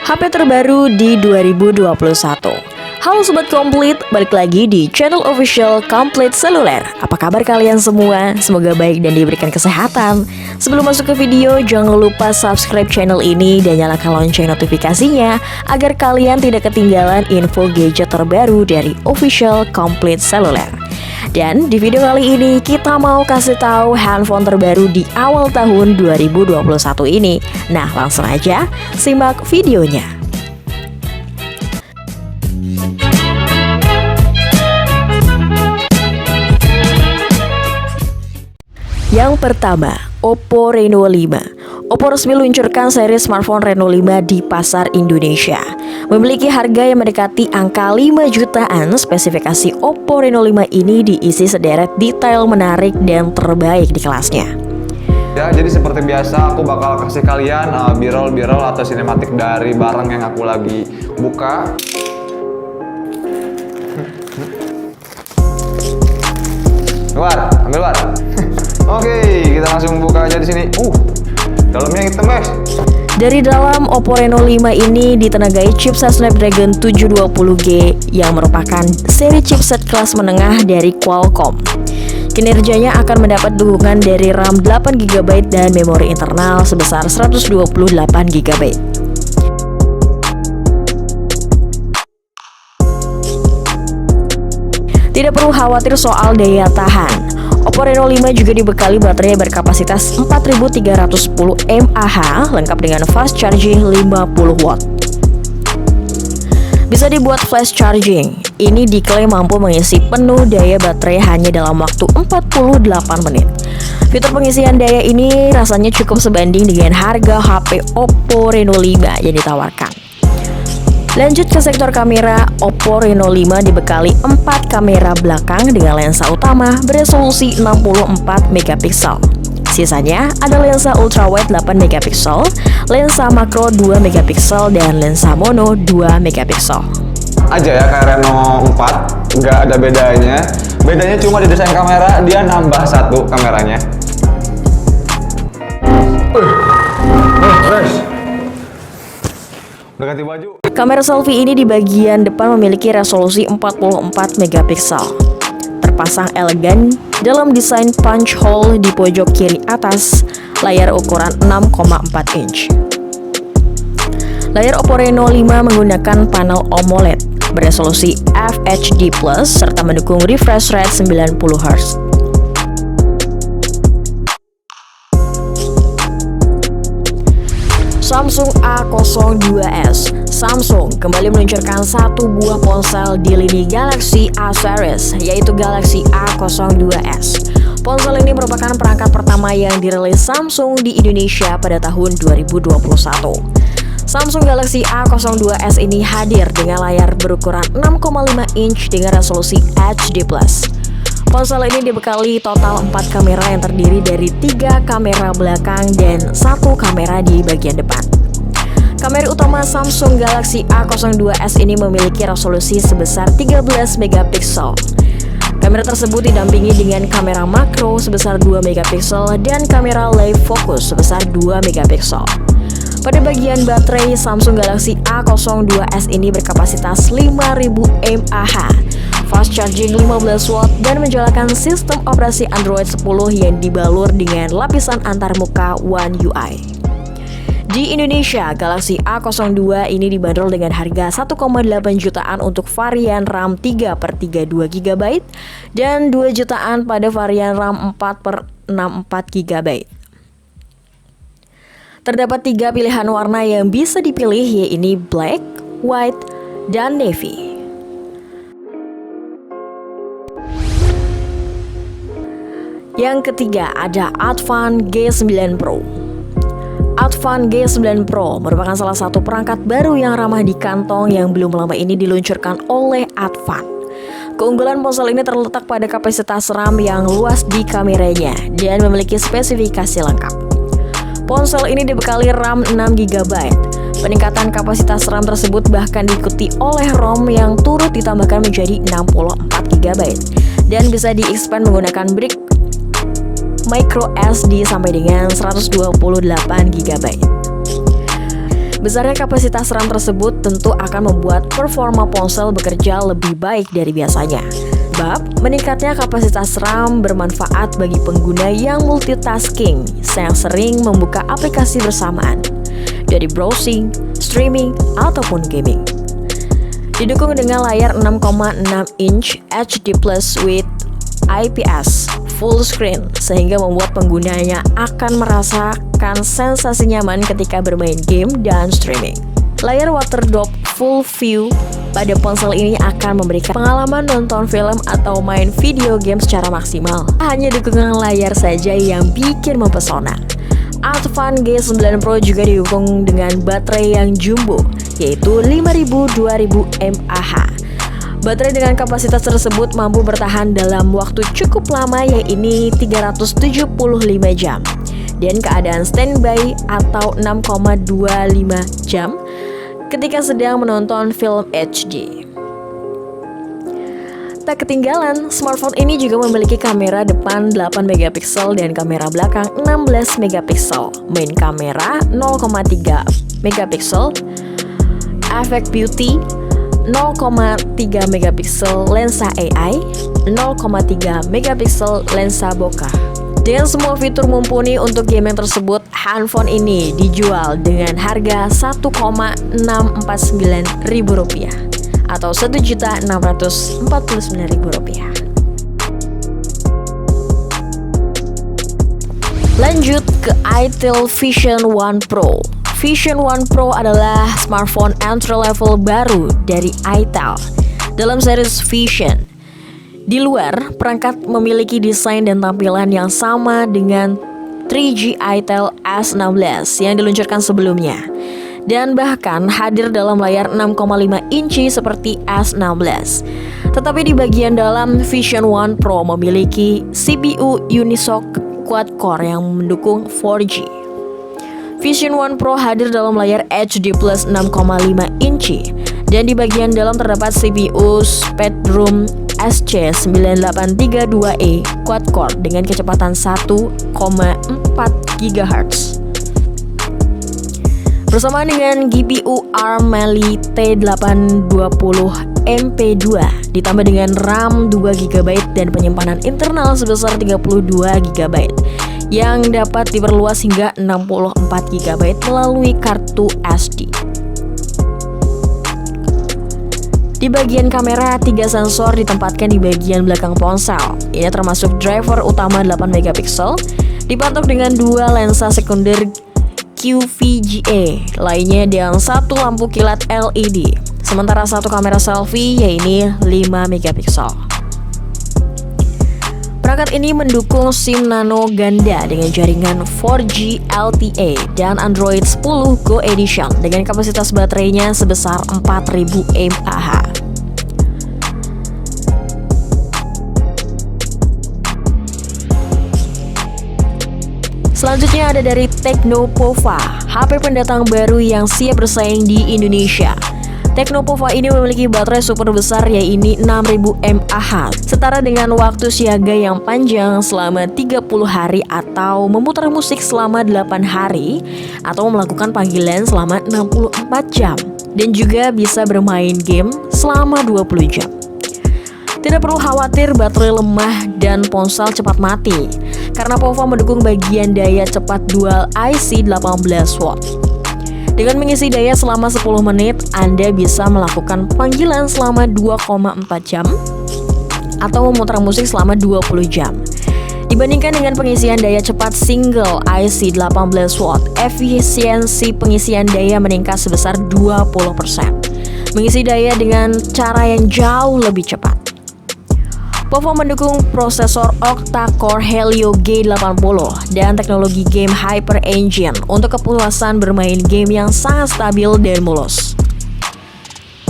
HP terbaru di 2021. Halo Sobat Komplit, balik lagi di channel official Komplit Seluler. Apa kabar kalian semua? Semoga baik dan diberikan kesehatan. Sebelum masuk ke video, jangan lupa subscribe channel ini dan nyalakan lonceng notifikasinya agar kalian tidak ketinggalan info gadget terbaru dari official Komplit Seluler. Dan di video kali ini kita mau kasih tahu handphone terbaru di awal tahun 2021 ini. Nah, langsung aja simak videonya. Yang pertama, Oppo Reno 5. Oppo resmi luncurkan seri smartphone Reno 5 di pasar Indonesia. Memiliki harga yang mendekati angka 5 jutaan, spesifikasi Oppo Reno 5 ini diisi sederet detail menarik dan terbaik di kelasnya. Ya, jadi seperti biasa aku bakal kasih kalian b-roll atau sinematik dari barang yang aku lagi buka. Ambil luar. Oke, kita langsung buka aja di sini. Dalamnya hitam, guys. Dari dalam Oppo Reno 5 ini ditenagai chipset Snapdragon 720G yang merupakan seri chipset kelas menengah dari Qualcomm. Kinerjanya akan mendapat dukungan dari RAM 8GB dan memori internal sebesar 128GB. Tidak perlu khawatir soal daya tahan. Oppo Reno 5 juga dibekali baterai berkapasitas 4310 mAh lengkap dengan fast charging 50 watt. Bisa dibuat flash charging. Ini diklaim mampu mengisi penuh daya baterai hanya dalam waktu 48 menit. Fitur pengisian daya ini rasanya cukup sebanding dengan harga HP Oppo Reno 5 yang ditawarkan. Lanjut ke sektor kamera, Oppo Reno 5 dibekali 4 kamera belakang dengan lensa utama beresolusi 64 megapiksel. Sisanya ada lensa ultrawide 8 megapiksel, lensa makro 2 megapiksel, dan lensa mono 2 megapiksel. Aja ya kayak Reno 4, nggak ada bedanya. Bedanya cuma di desain kamera, dia nambah satu kameranya. Udah ganti baju. Kamera selfie ini di bagian depan memiliki resolusi 44 megapiksel. Terpasang elegan dalam desain punch hole di pojok kiri atas, layar ukuran 6,4 inch. Layar Oppo Reno 5 menggunakan panel AMOLED beresolusi FHD+ serta mendukung refresh rate 90 Hz. Samsung A02s. Samsung kembali meluncurkan satu buah ponsel di lini Galaxy A series, yaitu Galaxy A02s. Ponsel ini merupakan perangkat pertama yang dirilis Samsung di Indonesia pada tahun 2021. Samsung Galaxy A02s ini hadir dengan layar berukuran 6,5 inch dengan resolusi HD+. Ponsel ini dibekali total 4 kamera yang terdiri dari 3 kamera belakang dan 1 kamera di bagian depan. Kamera utama Samsung Galaxy A02s ini memiliki resolusi sebesar 13 megapiksel. Kamera tersebut didampingi dengan kamera makro sebesar 2 megapiksel dan kamera live focus sebesar 2 megapiksel. Pada bagian baterai, Samsung Galaxy A02s ini berkapasitas 5000 mAh, fast charging 15 watt, dan menjalankan sistem operasi Android 10 yang dibalur dengan lapisan antarmuka One UI. Di Indonesia, Galaxy A02 ini dibanderol dengan harga 1,8 jutaan untuk varian RAM 3/32GB dan 2 jutaan pada varian RAM 4/64GB. Terdapat 3 pilihan warna yang bisa dipilih, yaitu black, white, dan navy. Yang ketiga ada Advan G9 Pro. Advan G9 Pro merupakan salah satu perangkat baru yang ramah di kantong yang belum lama ini diluncurkan oleh Advan. Keunggulan ponsel ini terletak pada kapasitas RAM yang luas di kameranya dan memiliki spesifikasi lengkap. Ponsel ini dibekali RAM 6GB. Peningkatan kapasitas RAM tersebut bahkan diikuti oleh ROM yang turut ditambahkan menjadi 64GB dan bisa di-expand menggunakan brick micro SD sampai dengan 128GB. Besarnya kapasitas RAM tersebut tentu akan membuat performa ponsel bekerja lebih baik dari biasanya. Sebab, meningkatnya kapasitas RAM bermanfaat bagi pengguna yang multitasking, yang sering membuka aplikasi bersamaan, dari browsing, streaming, ataupun gaming. Didukung dengan layar 6,6 inch HD Plus with IPS full screen, sehingga membuat penggunanya akan merasakan sensasi nyaman ketika bermain game dan streaming. Layar Waterdrop Full View pada ponsel ini akan memberikan pengalaman nonton film atau main video game secara maksimal. Hanya dukungan layar saja yang bikin mempesona. Advan G9 Pro juga didukung dengan baterai yang jumbo, yaitu 5000-2000 mAh. Baterai dengan kapasitas tersebut mampu bertahan dalam waktu cukup lama, yaitu 375 jam, dan keadaan standby atau 6,25 jam ketika sedang menonton film HD. Tak ketinggalan, smartphone ini juga memiliki kamera depan 8 megapiksel dan kamera belakang 16 megapiksel, main kamera 0,3 megapiksel, efek beauty 0,3 megapiksel lensa AI, 0,3 megapiksel lensa bokeh. Dengan semua fitur mumpuni untuk gaming tersebut, handphone ini dijual dengan harga Rp1.649.000 atau Rp1.649.000. Lanjut ke Itel Vision One Pro. Vision One Pro adalah smartphone entry-level baru dari Itel dalam series Vision. Di luar, perangkat memiliki desain dan tampilan yang sama dengan 3G Itel S16 yang diluncurkan sebelumnya, dan bahkan hadir dalam layar 6,5 inci seperti S16. Tetapi di bagian dalam, Vision One Pro memiliki CPU Unisoc quad-core yang mendukung 4G. Vision One Pro hadir dalam layar HD Plus 6,5 inci, dan di bagian dalam terdapat CPU Spectrum SC9832E quad-core dengan kecepatan 1,4 GHz. Bersama dengan GPU ARM Mali T820MP2 ditambah dengan RAM 2GB dan penyimpanan internal sebesar 32GB yang dapat diperluas hingga 64GB melalui kartu SD. Di bagian kamera, 3 sensor ditempatkan di bagian belakang ponsel. Ini termasuk driver utama 8MP, dipatok dengan 2 lensa sekunder QVGA, lainnya dengan 1 lampu kilat LED, sementara 1 kamera selfie yaitu 5MP. Perangkat ini mendukung SIM nano ganda dengan jaringan 4G LTE dan Android 10 Go Edition dengan kapasitas baterainya sebesar 4000 mAh. Selanjutnya ada dari Teknopova, HP pendatang baru yang siap bersaing di Indonesia. Teknopova ini memiliki baterai super besar yaitu 6000 mAh, setara dengan waktu siaga yang panjang selama 30 hari atau memutar musik selama 8 hari atau melakukan panggilan selama 64 jam, dan juga bisa bermain game selama 20 jam. Tidak perlu khawatir baterai lemah dan ponsel cepat mati, karena Pova mendukung bagian daya cepat dual IC 18W. Dengan mengisi daya selama 10 menit, Anda bisa melakukan panggilan selama 2,4 jam atau memutar musik selama 20 jam. Dibandingkan dengan pengisian daya cepat single IC 18W, efisiensi pengisian daya meningkat sebesar 20%. Mengisi daya dengan cara yang jauh lebih cepat. Pova mendukung prosesor octa-core Helio G80 dan teknologi game Hyper Engine untuk kepuasan bermain game yang sangat stabil dan mulus.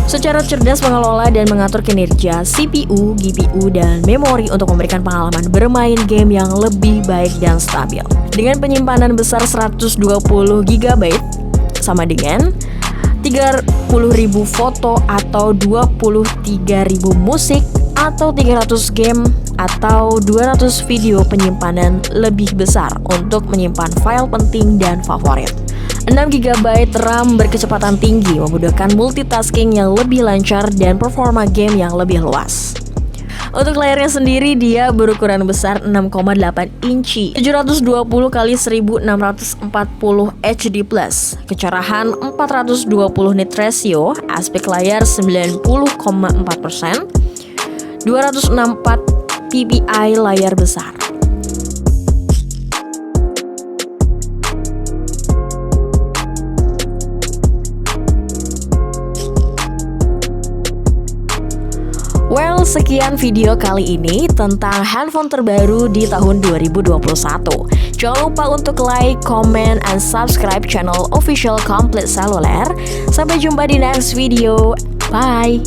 Secara cerdas mengelola dan mengatur kinerja CPU, GPU, dan memori untuk memberikan pengalaman bermain game yang lebih baik dan stabil. Dengan penyimpanan besar 120GB sama dengan 30.000 foto atau 23.000 musik atau 300 game atau 200 video penyimpanan lebih besar untuk menyimpan file penting dan favorit. 6GB RAM berkecepatan tinggi memudahkan multitasking yang lebih lancar dan performa game yang lebih luas. Untuk layarnya sendiri dia berukuran besar 6,8 inci 720 x 1640 HD+, kecerahan 420 nit ratio, aspek layar 90,4%, 264 ppi layar besar. Well, sekian video kali ini tentang handphone terbaru di tahun 2021. Jangan lupa untuk like, comment, and subscribe channel Official Complete Cellular. Sampai jumpa di next video. Bye!